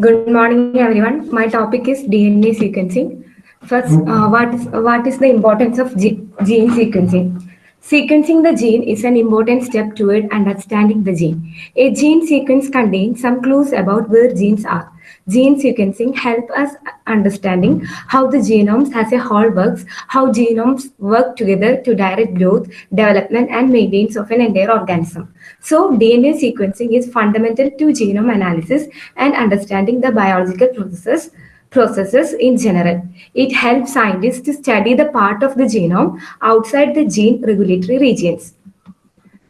Good morning, everyone. My topic is DNA sequencing. First, what is the importance of gene sequencing? Sequencing the gene is an important step toward understanding the gene. A gene sequence contains some clues about where genes are. Gene sequencing help us understanding how the genome as a whole works, how genomes work together to direct growth, development, and maintenance of an entire organism. So, DNA sequencing is fundamental to genome analysis and understanding the biological processes in general. It helps scientists to study the part of the genome outside the gene regulatory regions.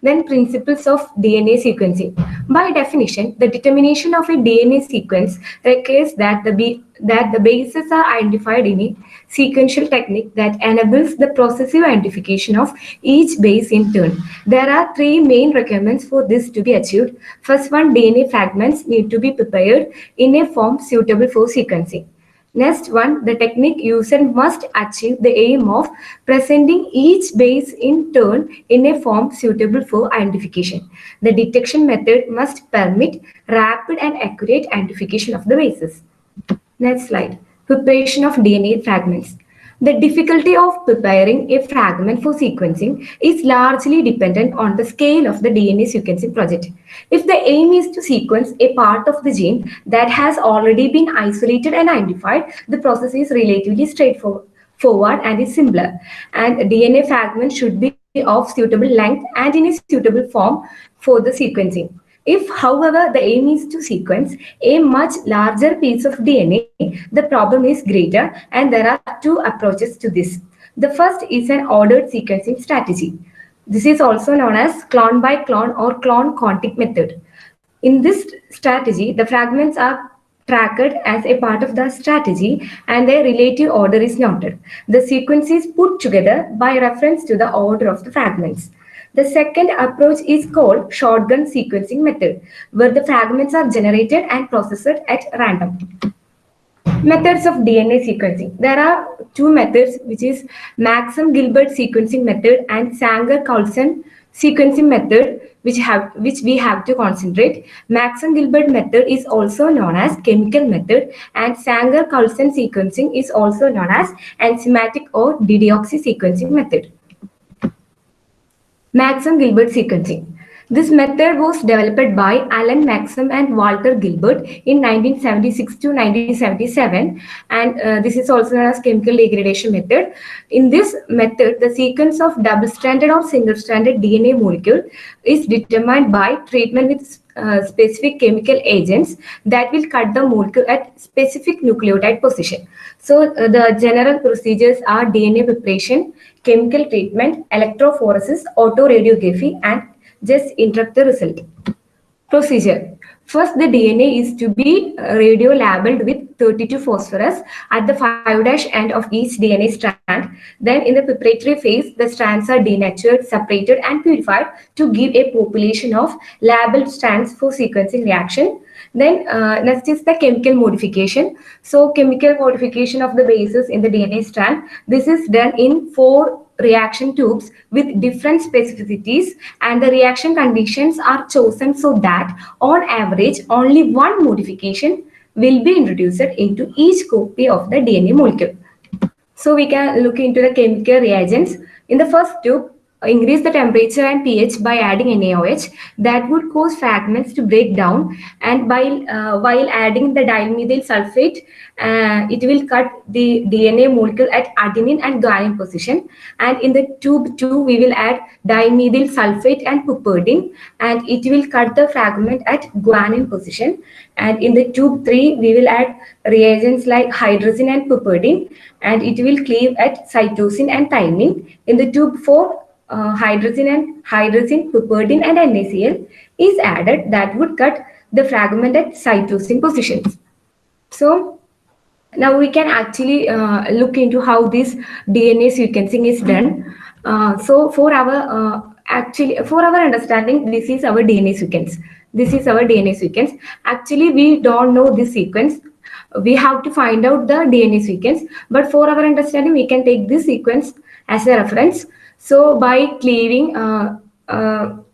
Then principles of DNA sequencing. By definition, the determination of a DNA sequence requires that the bases are identified in a sequential technique that enables the processive identification of each base in turn. There are three main requirements for this to be achieved. First one, DNA fragments need to be prepared in a form suitable for sequencing. Next one, the technique user must achieve the aim of presenting each base in turn in a form suitable for identification. The detection method must permit rapid and accurate identification of the bases. Next slide. Preparation of DNA fragments. The difficulty of preparing a fragment for sequencing is largely dependent on the scale of the DNA sequencing project. If the aim is to sequence a part of the gene that has already been isolated and identified, the process is relatively straightforward and is simpler. And DNA fragments should be of suitable length and in a suitable form for the sequencing. If, however, the aim is to sequence a much larger piece of DNA, the problem is greater, and there are two approaches to this. The first is an ordered sequencing strategy. This is also known as clone by clone or clone contig method. In this strategy, the fragments are tracked as a part of the strategy and their relative order is noted. The sequence is put together by reference to the order of the fragments. The second approach is called shotgun sequencing method, where the fragments are generated and processed at random. Methods of DNA sequencing. There are two methods, which is Maxam-Gilbert sequencing method and Sanger-Coulson sequencing method, which we have to concentrate. Maxam-Gilbert method is also known as chemical method, and Sanger-Coulson sequencing is also known as enzymatic or dideoxy sequencing method. Maxam-Gilbert sequencing. This method was developed by Alan Maxam and Walter Gilbert in 1976 to 1977, and this is also known as chemical degradation method. In this method, the sequence of double-stranded or single-stranded DNA molecule is determined by treatment with specific chemical agents that will cut the molecule at specific nucleotide position. So the general procedures are DNA preparation, chemical treatment, electrophoresis, autoradiography, and just interrupt the result. Procedure. First, the DNA is to be radio labeled with 32 phosphorus at the 5' end of each DNA strand. Then, in the preparatory phase, the strands are denatured, separated, and purified to give a population of labeled strands for sequencing reaction. Then, next is the chemical modification. So, chemical modification of the bases in the DNA strand. This is done in 4 reaction tubes with different specificities, and the reaction conditions are chosen so that on average only one modification will be introduced into each copy of the DNA molecule. So we can look into the chemical reagents. In the first tube, increase the temperature and pH by adding NaOH. That would cause fragments to break down, and while adding the dimethyl sulfate, it will cut the DNA molecule at adenine and guanine position. And in the tube 2, we will add dimethyl sulfate and piperidine, and it will cut the fragment at guanine position. And in the tube 3, we will add reagents like hydrazine and piperidine, and it will cleave at cytosine and thymine. In the tube 4, hydrazine, piperidine, and NaCl is added that would cut the fragment at cytosine positions. So now we can actually look into how this DNA sequencing is done. So for our understanding, this is our DNA sequence. This is our DNA sequence. Actually, we don't know this sequence. We have to find out the DNA sequence. But for our understanding, we can take this sequence as a reference. So by cleaving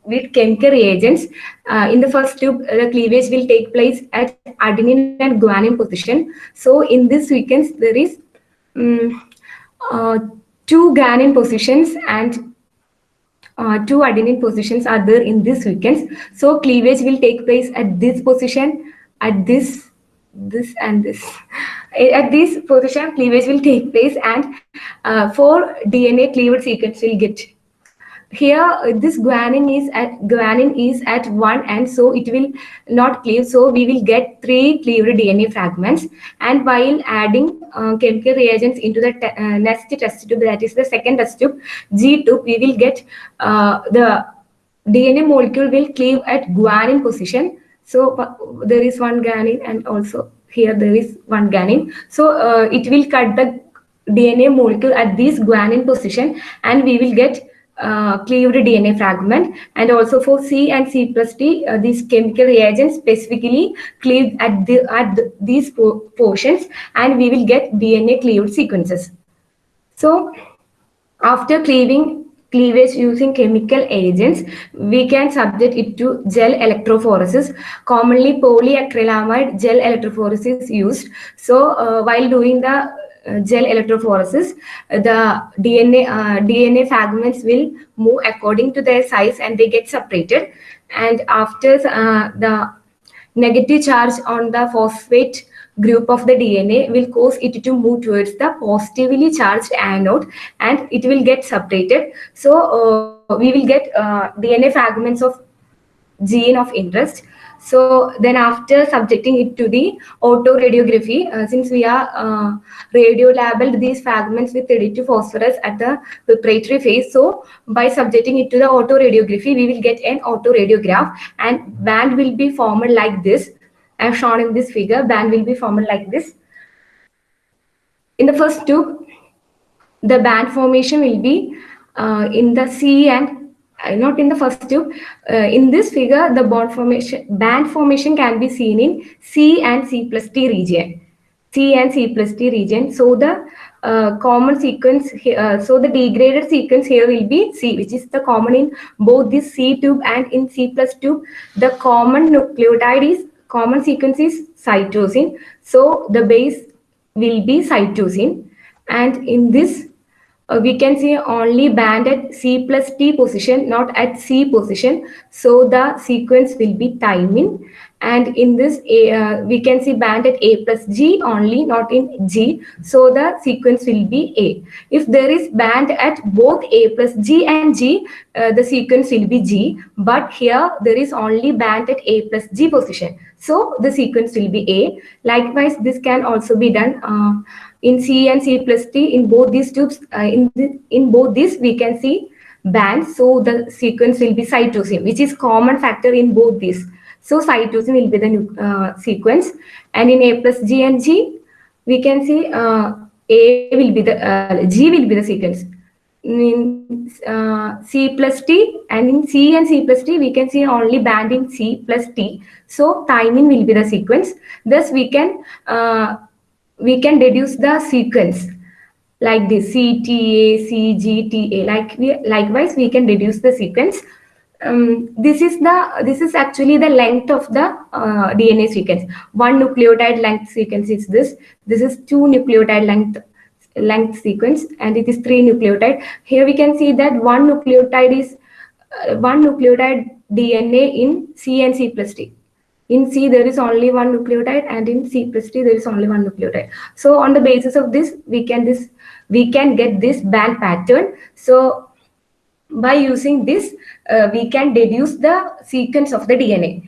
with chemical reagents. In the first tube, the cleavage will take place at adenine and guanine position. So in this sequence, there is um, uh, two guanine positions and two adenine positions are there in this sequence. So cleavage will take place at this position, at this and this. At this position, cleavage will take place, and four DNA cleaved sequence will get. Here this guanine is at one, and so it will not cleave, so we will get three cleaved DNA fragments. And while adding chemical reagents into the next test tube, that is the second test tube, G tube, we will get the DNA molecule will cleave at guanine position. So there is one guanine, and also here there is one guanine. So it will cut the DNA molecule at this guanine position, and we will get cleaved DNA fragment. And also for C and C plus T, these chemical reagents specifically cleaved at these portions, and we will get DNA cleaved sequences. So after cleavage using chemical agents, we can subject it to gel electrophoresis. Commonly, polyacrylamide gel electrophoresis is used. So, while doing the gel electrophoresis, the DNA fragments will move according to their size, and they get separated. And after the negative charge on the phosphate group of the DNA will cause it to move towards the positively charged anode, and it will get separated. So we will get DNA fragments of gene of interest. So then after subjecting it to the autoradiography, since we are radio labeled these fragments with additive phosphorus at the preparatory phase, so by subjecting it to the autoradiography, we will get an autoradiograph, and band will be formed like this. As shown in this figure, band will be formed like this. In the first tube, the band formation will be in the C and not in the first tube. In this figure, the band formation can be seen in C and C plus T region. C and C plus T region. So the common sequence, so the degraded sequence here will be C, which is the common in both this C tube and in C plus tube. The common nucleotide is, common sequence is cytosine. So the base will be cytosine. And in this, we can see only band at C plus T position, not at C position. So the sequence will be thymine. And in this, we can see band at A plus G only, not in G. So the sequence will be A. If there is band at both A plus G and G, the sequence will be G. But here there is only band at A plus G position. So the sequence will be A. Likewise, this can also be done in C and C plus T. In both these tubes, in both these, we can see bands. So the sequence will be cytosine, which is common factor in both these. So cytosine will be the sequence. And in A plus G and G, we can see A will be the G will be the sequence. In C plus T, and in C and C plus T, we can see only band in C plus T. So thymine will be the sequence. Thus we can deduce the sequence like this: CTA, CGTA. Likewise, we can deduce the sequence. This is actually the length of the DNA sequence. One nucleotide length sequence is this. This is two nucleotide length sequence, and it is three nucleotide. Here we can see that one nucleotide is one nucleotide DNA in C and C plus T. In C, there is only one nucleotide, and in C plus T, there is only one nucleotide. So on the basis of this, we can get this band pattern. So by using this, we can deduce the sequence of the DNA.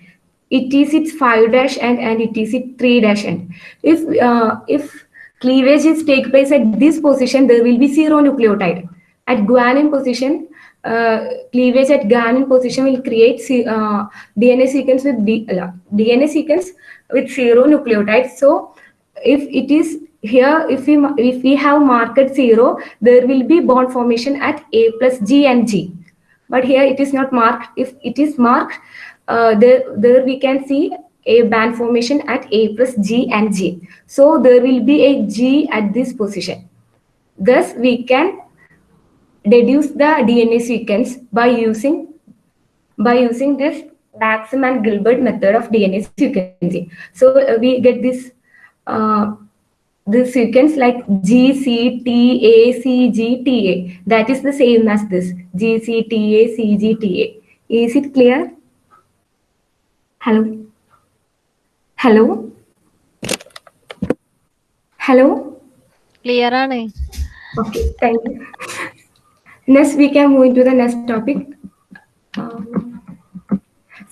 It is its 5' end, and it is its 3' end. If cleavage is take place at this position, there will be zero nucleotide. At guanine position, cleavage at guanine position will create DNA sequence with DNA sequence with zero nucleotide. So if it is here, if we have marked 0, there will be bond formation at A plus G and G. But here it is not marked. If it is marked, there we can see a band formation at A plus G and G. So there will be a G at this position. Thus we can deduce the DNA sequence by using by using this Maxim and Gilbert method of DNA sequencing. So we get uh, this sequence like GCTACGTA. That is the same as this GCTACGTA. Is it clear? Hello? Hello? Hello? Clear ആണ്. Okay, thank you. Next, we can move into the next topic. Um,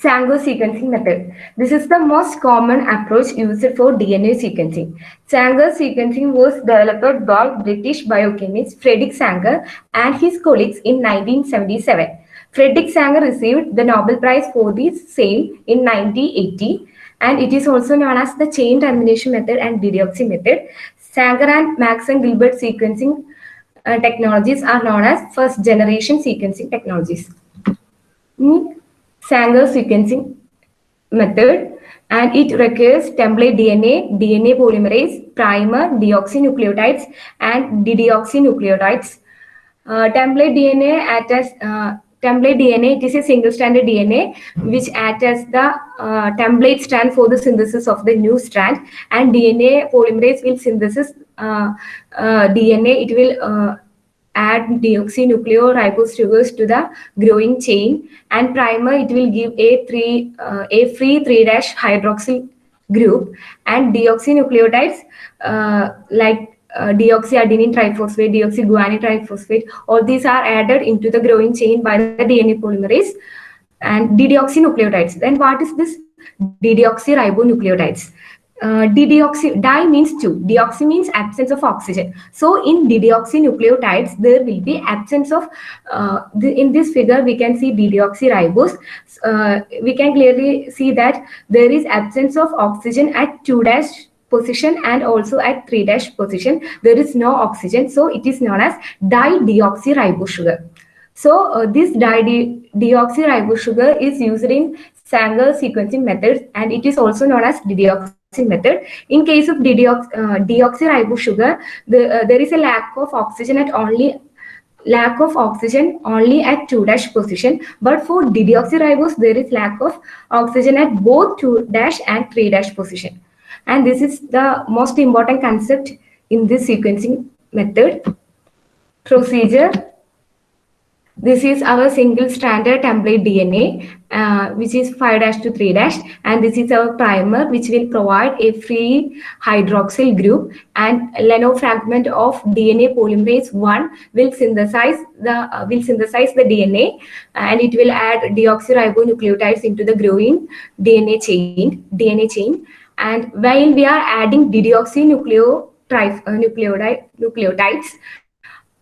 Sanger sequencing method. This is the most common approach used for DNA sequencing. Sanger sequencing was developed by British biochemist Frederick Sanger and his colleagues in 1977. Frederick Sanger received the Nobel Prize for this same in 1980, and it is also known as the chain termination method and deoxy method. Sanger and Max and Gilbert sequencing technologies are known as first generation sequencing technologies. Sanger sequencing method, and it requires template DNA polymerase, primer, deoxynucleotides, and deoxynucleotides. Template DNA acts as template DNA. It is a single-stranded DNA which acts as the template strand for the synthesis of the new strand, and DNA polymerase will synthesis DNA. It will add deoxynucleoribose sugars to the growing chain, and primer it will give a free 3 hydroxyl group, and deoxynucleotides like deoxyadenine triphosphate, deoxyguanine triphosphate, all these are added into the growing chain by the DNA polymerase, and deoxynucleotides. Then what is this deoxyribonucleotides? Di means two. Deoxy means absence of oxygen. So in deoxynucleotides, there will be absence of. In this figure, we can see deoxyribose. We can clearly see that there is absence of oxygen at 2' position and also at 3' position. There is no oxygen, so it is known as dideoxyribose sugar. So this deoxyribose sugar is used in Sanger sequencing methods, and it is also known as deoxy method. In case of deoxyribose sugar, there is a lack of oxygen at 2' position, but for deoxyribose there is lack of oxygen at both 2' and 3' position. And this is the most important concept in this sequencing method. Procedure: this is our single stranded template DNA, which is 5' to 3', and this is our primer, which will provide a free hydroxyl group, and Leno fragment of DNA polymerase 1 will synthesize the DNA, and it will add deoxyribonucleotides into the growing DNA chain. And while we are adding nucleotides,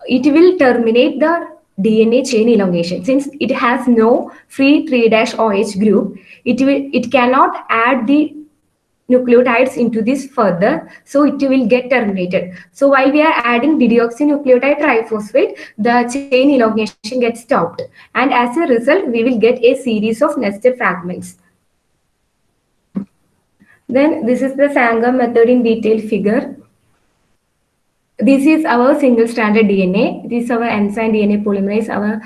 it will terminate the DNA chain elongation. Since it has no free 3' OH group, it cannot add the nucleotides into this further, so it will get terminated. So while we are adding deoxynucleotide triphosphate, the chain elongation gets stopped, and as a result we will get a series of nested fragments. Then this is the Sanger method in detailed figure. This is our single-stranded DNA. This is our enzyme DNA polymerase, our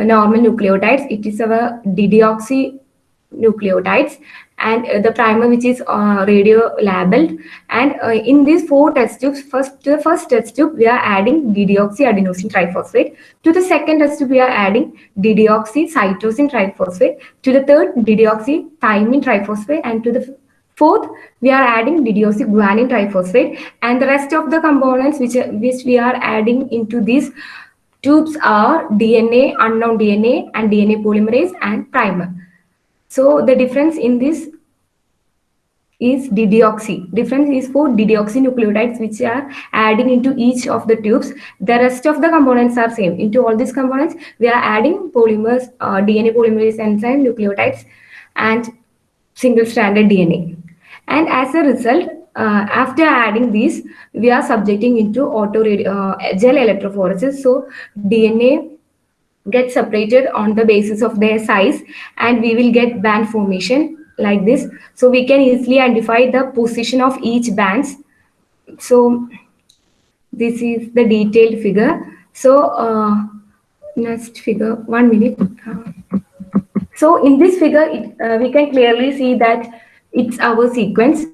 normal nucleotides. It is our deoxynucleotides, and the primer which is radio labeled. And in these 4 test tubes, to the first test tube we are adding deoxyadenosine triphosphate. To the second test tube we are adding deoxycytosine triphosphate. To the third, deoxythymine triphosphate, and to the fourth, we are adding deoxyguanine triphosphate, and the rest of the components which we are adding into these tubes are DNA, unknown DNA, and DNA polymerase and primer. So the difference in this is deoxy. Difference is for deoxynucleotides which are adding into each of the tubes. The rest of the components are same. Into all these components, we are adding polymers, DNA polymerase enzyme, nucleotides, and single-stranded DNA. And as a result, after adding these, we are subjecting into gel electrophoresis. So DNA get separated on the basis of their size, and we will get band formation like this. So we can easily identify the position of each bands. So this is the detailed figure. So next figure, 1 minute. So in this figure, we can clearly see that it's our sequence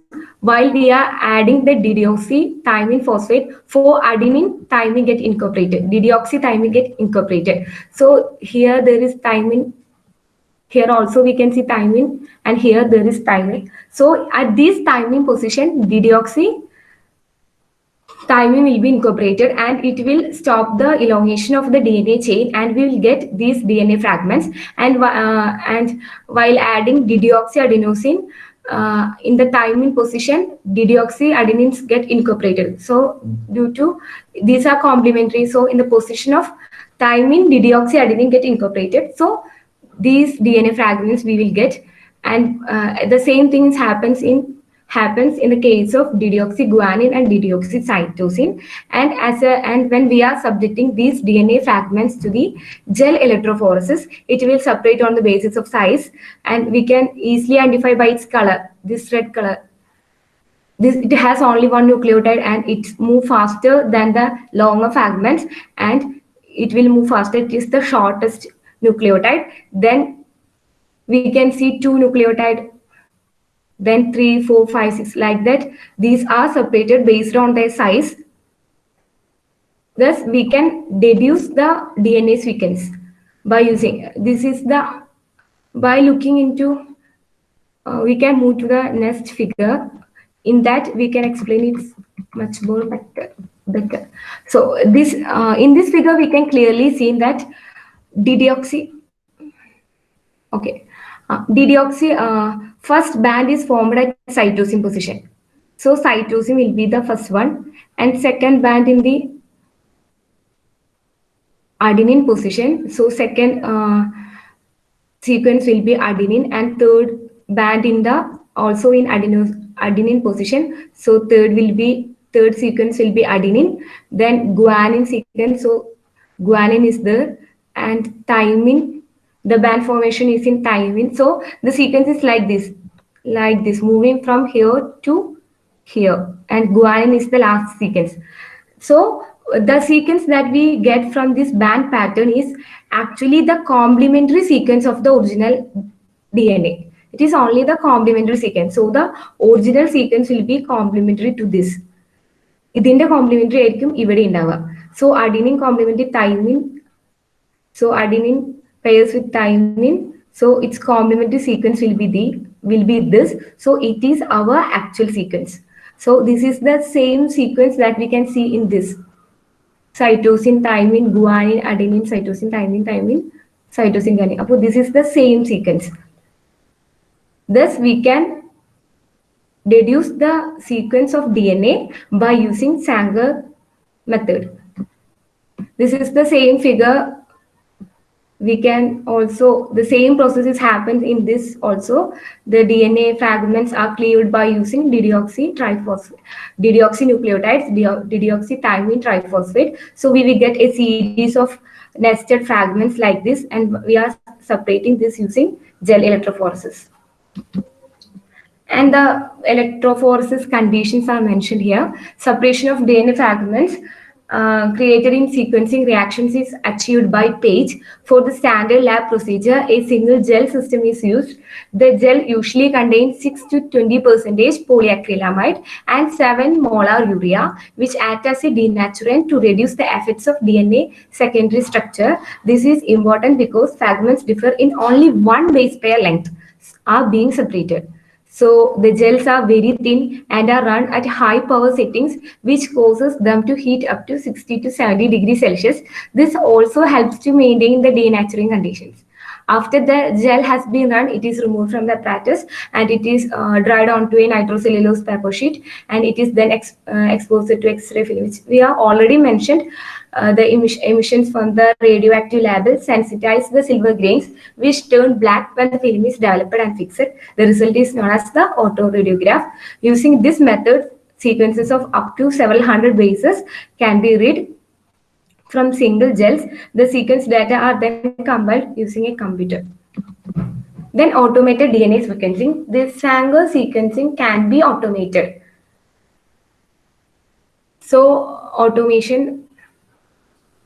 while we are adding the deoxy thymine phosphate for adenine thymine get incorporated. Deoxy thymine get incorporated. So here there is thymine. Here also we can see thymine, and here there is thymine. So at this thymine position, deoxy thymine will be incorporated and it will stop the elongation of the DNA chain, and we will get these DNA fragments. And while adding deoxyadenosine in the thymine position, deoxyadenines get incorporated. So due to these are complementary, so in the position of thymine, deoxyadenine get incorporated. So these DNA fragments we will get, and the same things happens in the case of deoxyguanine and deoxycytosine. And when we are subjecting these DNA fragments to the gel electrophoresis, it will separate on the basis of size, and we can easily identify by its color, this red color. It has only one nucleotide and it moves faster than the longer fragments, and it will move faster. It is the shortest nucleotide. Then we can see two nucleotide, then 3, 4, 5, 6, like that. These are separated based on their size. Thus, we can deduce the DNA sequence by using by looking into. We can move to the next figure. In that, we can explain it much more better. So this in this figure, we can clearly see that deoxy. Okay, deoxy first band is formed at cytosine position. So cytosine will be the first one, and second band in the adenine position. So second sequence will be adenine, and third band in the also in adenine position. So third sequence will be adenine. Then guanine sequence. So guanine is there, and thymine. The band formation is in thymine. So the sequence is like this, moving from here to here, and guanine is the last sequence. So the sequence that we get from this band pattern is actually the complementary sequence of the original DNA. It is only the complementary sequence. So the original sequence will be complementary to this. ഇതിന്റെ complementary ആയിരിക്കും ഇവിടെ ഉണ്ടാവുക. So adenine complementary thymine. So adenine pairs with thymine. So its complementary sequence will be this. So it is our actual sequence. So this is the same sequence that we can see in this. Cytosine, thymine, guanine, adenine, cytosine, thymine, cytosine, guanine. So this is the same sequence. Thus we can deduce the sequence of DNA by using Sanger method. This is the same figure. We can also, the same processes happen in this also. The DNA fragments are cleaved by using deoxynucleotides, deoxythymine triphosphate. So we will get a series of nested fragments like this, and we are separating this using gel electrophoresis. And the electrophoresis conditions are mentioned here. Separation of DNA fragments created in sequencing reactions is achieved by Page. For the standard lab procedure, a single gel system is used. The gel usually contains 6 to 20% polyacrylamide and 7 molar urea, which act as a denaturant to reduce the effects of DNA secondary structure. This is important because fragments differ in only one base pair length are being separated. So the gels are very thin and are run at high power settings, which causes them to heat up to 60 to 70 degrees Celsius. This also helps to maintain the denaturing conditions. After the gel has been run, it is removed from the apparatus and it is dried onto a nitrocellulose paper sheet, and it is then exposed to X-ray film, which we have already mentioned. The emissions from the radioactive label sensitize the silver grains, which turn black when the film is developed and fixed. The result is known as the autoradiograph. Using this method, sequences of up to several hundred bases can be read from single gels. The sequence data are then compiled using a computer. Then automated DNA sequencing. This Sanger sequencing can be automated. So automation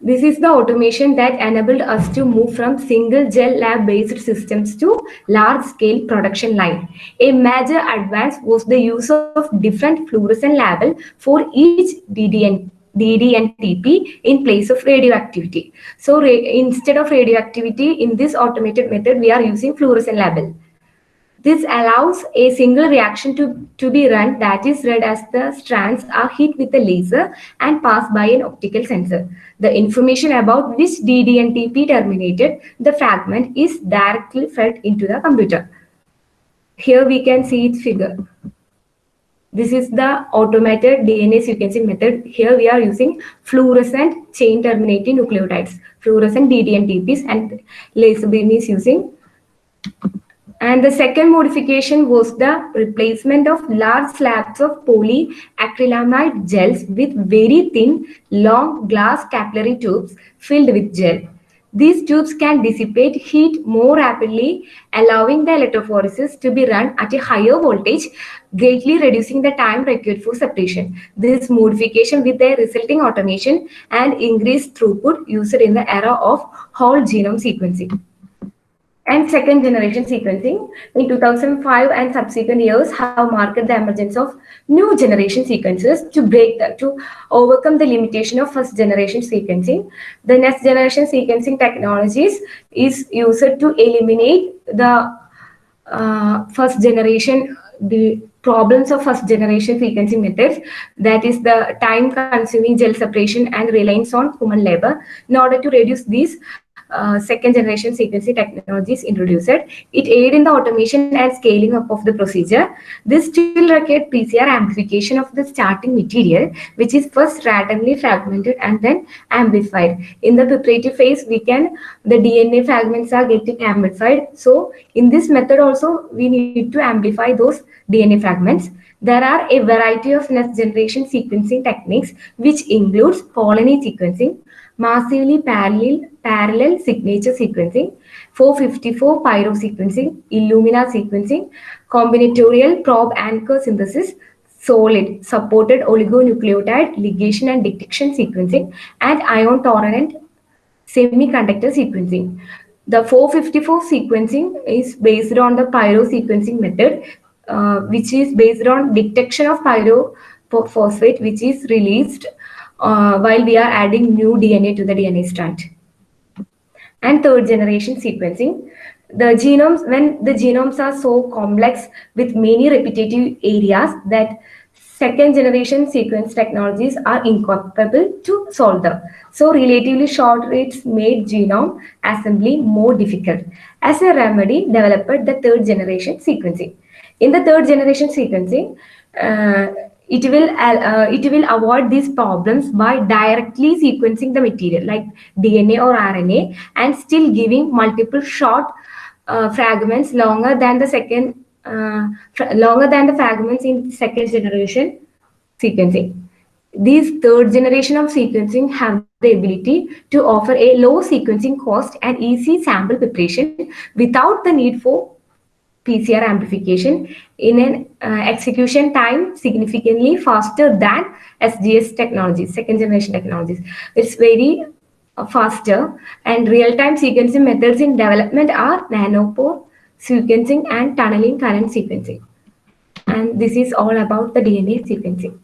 This is the automation that enabled us to move from single gel lab based systems to large scale production line. A major advance was the use of different fluorescent label for each DDNTP in place of radioactivity. So instead of radioactivity in this automated method, we are using fluorescent label. This allows a single reaction to be run, that is read as the strands are hit with a laser and passed by an optical sensor. The information about which DDNTP terminated the fragment is directly fed into the computer. Here we can see its figure. This is the automated DNA sequencing method. Here we are using fluorescent chain terminating nucleotides, fluorescent DDNTPs, and laser beam is using. And the second modification was the replacement of large slabs of polyacrylamide gels with very thin, long glass capillary tubes filled with gel. These tubes can dissipate heat more rapidly, allowing the electrophoresis to be run at a higher voltage, greatly reducing the time required for separation. This modification with the resulting automation and increased throughput used in the era of whole genome sequencing. And second generation sequencing in 2005 and subsequent years have marked the emergence of new generation sequences to overcome the limitation of first generation sequencing. The next generation sequencing technologies is used to eliminate the first generation, the problems of first generation sequencing methods, that is the time consuming gel separation and reliance on human labor. In order to reduce these, second generation sequencing technologies introduced. It aided in the automation and scaling up of the procedure. This still required PCR amplification of the starting material, which is first randomly fragmented and then amplified. In the preparative phase, the DNA fragments are getting amplified. So in this method also, we need to amplify those DNA fragments. There are a variety of next generation sequencing techniques, which includes colony sequencing, massively parallel signature sequencing, 454 pyro sequencing, Illumina sequencing, combinatorial probe anchor synthesis, solid supported oligonucleotide ligation and detection sequencing, and ion tolerant semiconductor sequencing. The 454 sequencing is based on the pyro sequencing method, which is based on detection of pyrophosphate, which is released while we are adding new DNA to the DNA strand. And third generation sequencing. When the genomes are so complex with many repetitive areas that second generation sequence technologies are incapable to solve them. So relatively short reads made genome assembly more difficult. As a remedy, developed the third generation sequencing. In the third generation sequencing, it will avoid these problems by directly sequencing the material like DNA or RNA and still giving multiple short fragments longer than the fragments in second generation sequencing. These third generation of sequencing have the ability to offer a low sequencing cost and easy sample preparation without the need for PCR amplification in an execution time significantly faster than SGS technologies, second generation technologies. It's very faster, and real-time sequencing methods in development are nanopore sequencing and tunneling current sequencing. And this is all about the DNA sequencing.